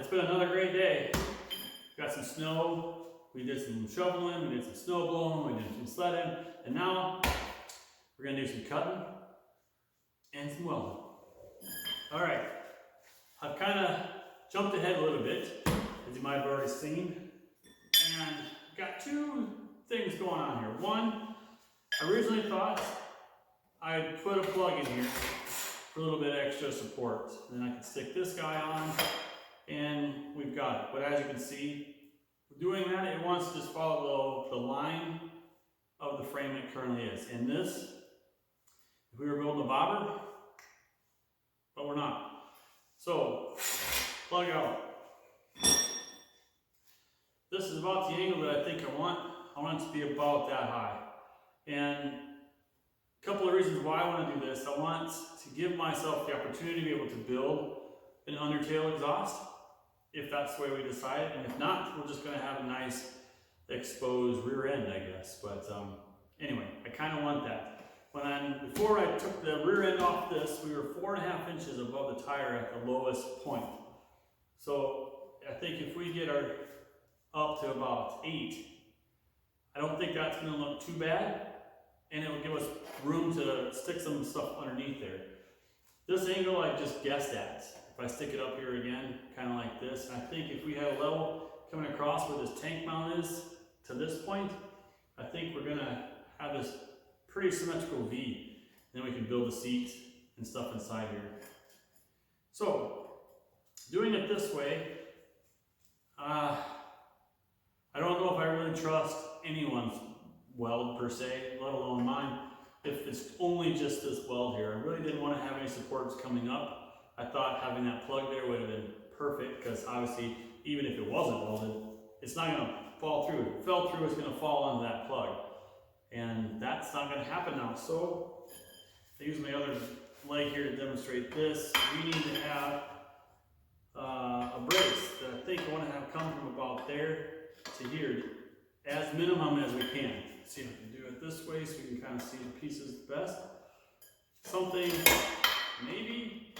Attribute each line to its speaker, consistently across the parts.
Speaker 1: it's been another great day. Got some snow, we did some shoveling, we did some snow blowing, we did some sledding, and now we're gonna do some cutting and some welding. All right, I've kind of jumped ahead a little bit, as you might have already seen, and got two things going on here. One, I originally thought I'd put a plug in here for a little bit extra support. And then I could stick this guy on, and we've got it. But as you can see, doing that, it wants to just follow the line of the frame it currently is. And this, if we were building a bobber, but we're not. So, plug out. This is about the angle that I think I want. I want it to be about that high. And a couple of reasons why I want to do this. I want to give myself the opportunity to be able to build an undertail exhaust, if that's the way we decide. And if not, we're just going to have a nice exposed rear end, I guess. But anyway, I kind of want that. Before I took the rear end off this, we were 4.5 inches above the tire at the lowest point. So I think if we get our up to about 8, I don't think that's going to look too bad, and it will give us room to stick some stuff underneath there. This angle I just guessed at. If I stick it up here again, kind of like this, I think if we had a level coming across where this tank mount is to this point, I think we're going to have this pretty symmetrical V. Then we can build the seat and stuff inside here. So, doing it this way, I don't know if I really trust anyone's weld per se, let alone mine, if it's only just this weld here. I really didn't want to have any supports coming up. I thought having that plug there would have been perfect, because obviously, even if it wasn't welded, it's not going to fall through. If it fell through, it's going to fall onto that plug. And that's not going to happen now. So, I use my other leg here to demonstrate this. We need to have a brace that I think I want to have come from about there to here, as minimum as we can. Let's see if I can do it this way so we can kind of see the pieces best. Something maybe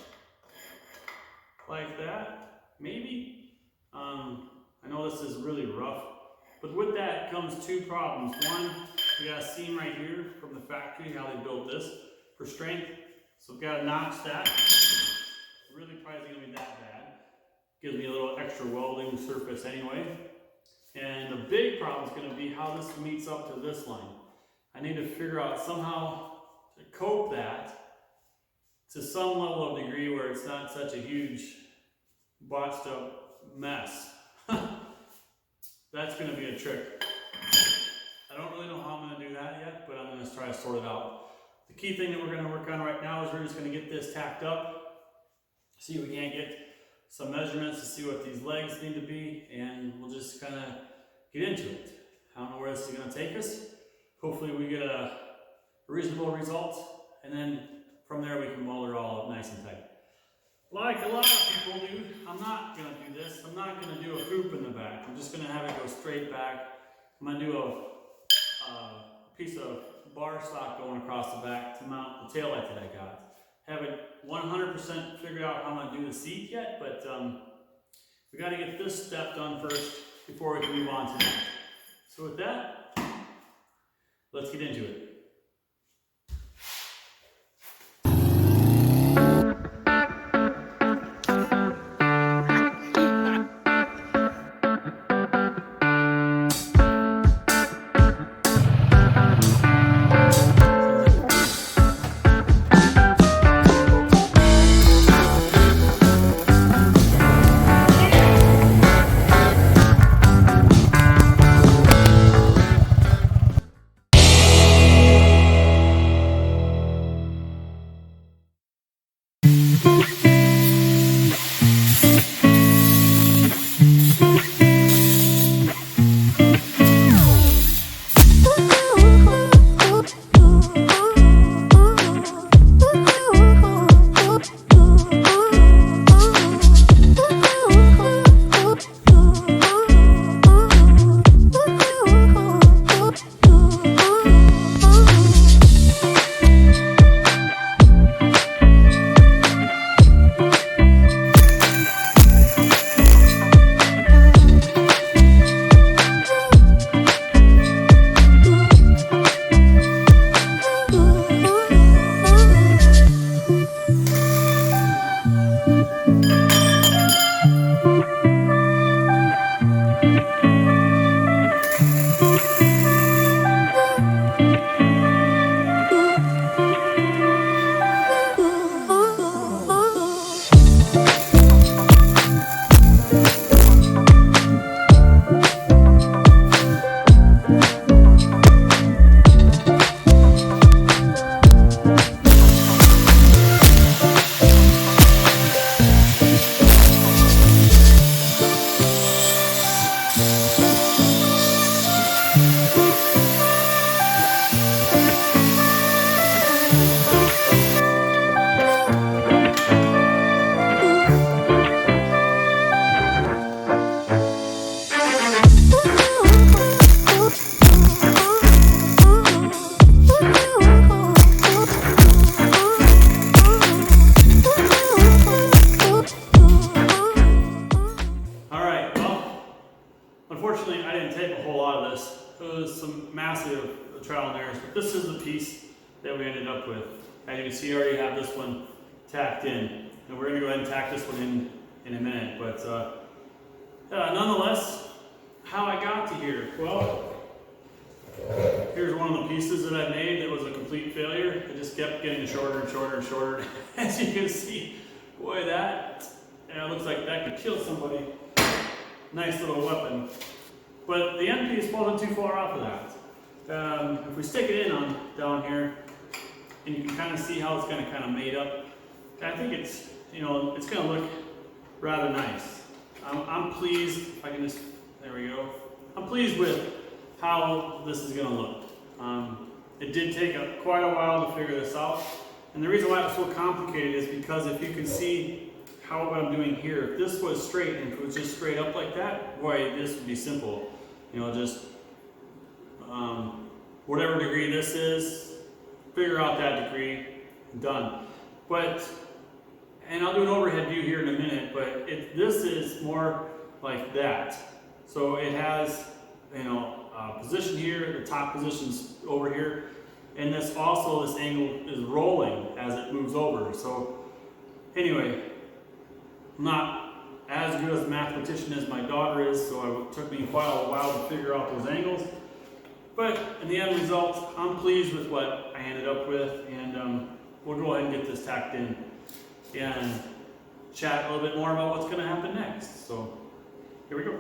Speaker 1: like that, maybe. I know this is really rough, but with that comes two problems. One, we got a seam right here from the factory, how they built this for strength. So we've got to notch that. Really probably isn't going to be that bad. Gives me a little extra welding surface anyway. And the big problem is going to be how this meets up to this line. I need to figure out somehow to cope that to some level of degree where it's not such a huge botched up mess. That's going to be a trick. I don't really know how I'm going to do that yet, but I'm going to try to sort it out. The key thing that we're going to work on right now is we're just going to get this tacked up, see if we can't get some measurements to see what these legs need to be, and we'll just kind of get into it. I don't know where this is going to take us. Hopefully we get a reasonable result, and then from there we can weld it all up nice and tight. Like a lot of people do, I'm not going to do this. I'm not going to do a hoop in the back. I'm just going to have it go straight back. I'm going to do a piece of bar stock going across the back to mount the taillight that I got. Haven't 100% figured out how I'm going to do the seat yet, but we got to get this step done first before we can move on to that. So with that, let's get into it. unfortunately, I didn't tape a whole lot of this. It was some massive trial and errors, but this is the piece that we ended up with. As you can see, I already have this one tacked in, and we're gonna go ahead and tack this one in a minute. But nonetheless, how I got to here. Well, here's one of the pieces that I made that was a complete failure. It just kept getting shorter and shorter and shorter. As you can see, boy, that looks like that could kill somebody. Nice little weapon. But the end piece wasn't too far off of that. If we stick it in down here, and you can kind of see how it's going to kind of made up, I think it's, it's going to look rather nice. I'm pleased. If I can just, there we go. I'm pleased with how this is going to look. It did take quite a while to figure this out, and the reason why it's so complicated is because if you can see how what I'm doing here, if this was straight and if it was just straight up like that, boy, this would be simple. Just whatever degree this is, figure out that degree, done. And I'll do an overhead view here in a minute, but this is more like that. So it has, position here, the top position's over here, and this angle is rolling as it moves over. So anyway, I'm not as good as a mathematician as my daughter is, so it took me quite a while to figure out those angles. But in the end result, I'm pleased with what I ended up with, and we'll go ahead and get this tacked in and chat a little bit more about what's going to happen next. So here we go.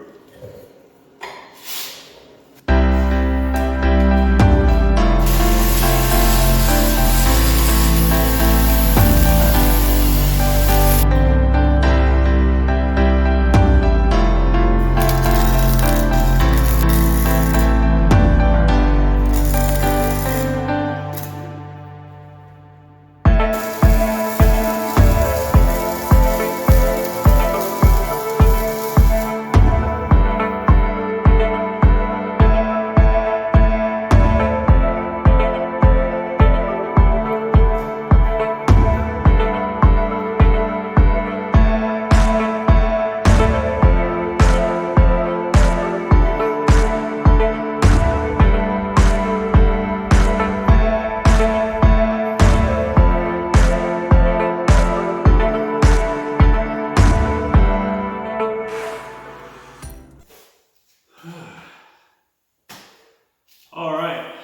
Speaker 1: All right,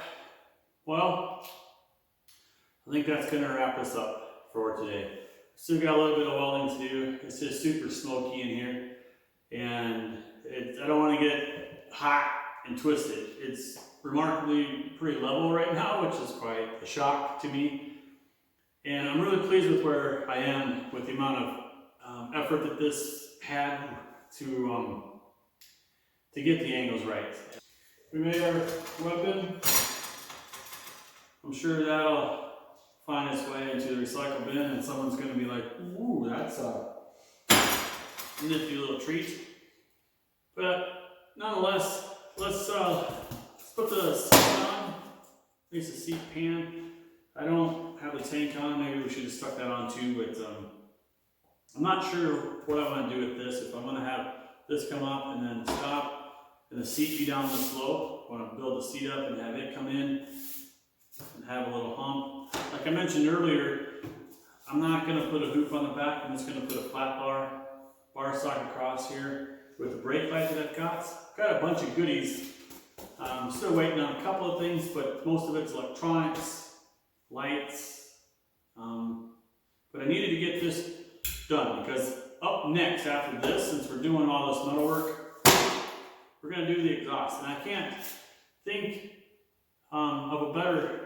Speaker 1: well, I think that's gonna wrap us up for today. Still got a little bit of welding to do. It's just super smoky in here, and I don't want to get hot and twisted. It's remarkably pretty level right now, which is quite a shock to me. And I'm really pleased with where I am with the amount of effort that this had to get the angles right. We made our weapon. I'm sure that'll find its way into the recycle bin, and someone's going to be like, ooh, that's a nifty little treat. But nonetheless, let's put the seat on. At least the seat pan. I don't have the tank on. Maybe we should have stuck that on too, but I'm not sure what I want to do with this. If I want to have this come up and then stop, and the seat be down the slope. I want to build the seat up and have it come in and have a little hump. Like I mentioned earlier, I'm not going to put a hoop on the back. I'm just going to put a flat bar socket across here with the brake light that I've got. I've got a bunch of goodies. I'm still waiting on a couple of things, but most of it's electronics, lights. But I needed to get this done because up next after this, since we're doing all this metal work, we're going to do the exhaust. And I can't think of a better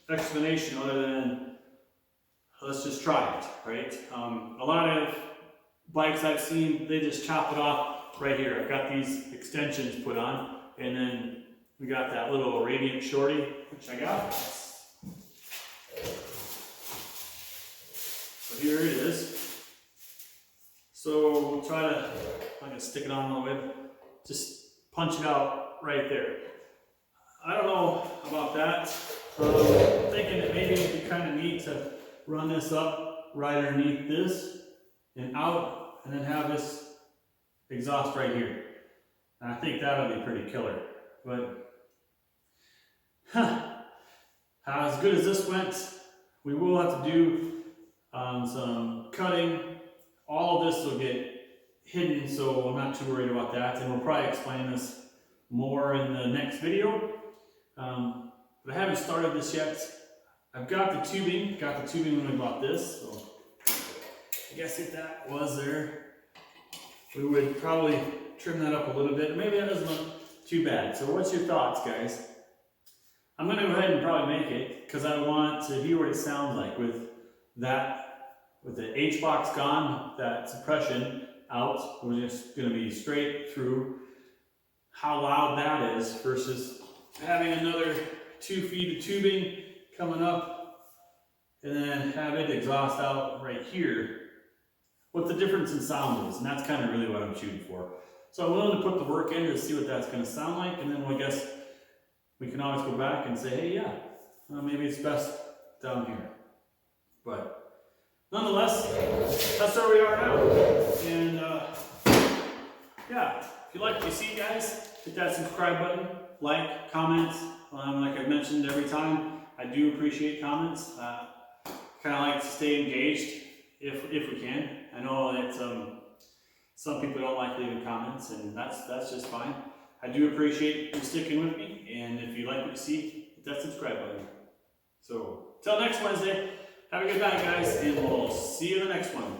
Speaker 1: explanation other than let's just try it, right? A lot of bikes I've seen, they just chop it off right here. I've got these extensions put on, and then we got that little radiant shorty, which I got. So here it is. So we'll try to, I'm going to stick it on a little bit, just punch it out right there. I don't know about that. I'm thinking that maybe it'd be kind of neat to run this up right underneath this and out, and then have this exhaust right here. And I think that'll be pretty killer. But as good as this went, we will have to do some cutting. All of this will get hidden, so I'm not too worried about that. And we'll probably explain this more in the next video. But I haven't started this yet. I've got the tubing when we bought this, so I guess if that was there, we would probably trim that up a little bit. Maybe that doesn't look too bad. So what's your thoughts, guys? I'm going to go ahead and probably make it because I want to hear what it sounds like with the H-box gone, that suppression out. We're just going to be straight through how loud that is versus having another 2 feet of tubing coming up and then have it exhaust out right here. What the difference in sound is, and that's kind of really what I'm shooting for. So I'm willing to put the work in to see what that's going to sound like, and then I guess we can always go back and say, hey, yeah, maybe it's best down here. But nonetheless, that's where we are now. And yeah, if you like what you see, guys, hit that subscribe button, like, comment. Like I've mentioned every time, I do appreciate comments. Kind of like to stay engaged if we can. I know that some people don't like leaving comments, and that's just fine. I do appreciate you sticking with me, and if you like what you see, hit that subscribe button. So, till next Wednesday, have a good night, guys, and we'll see you in the next one.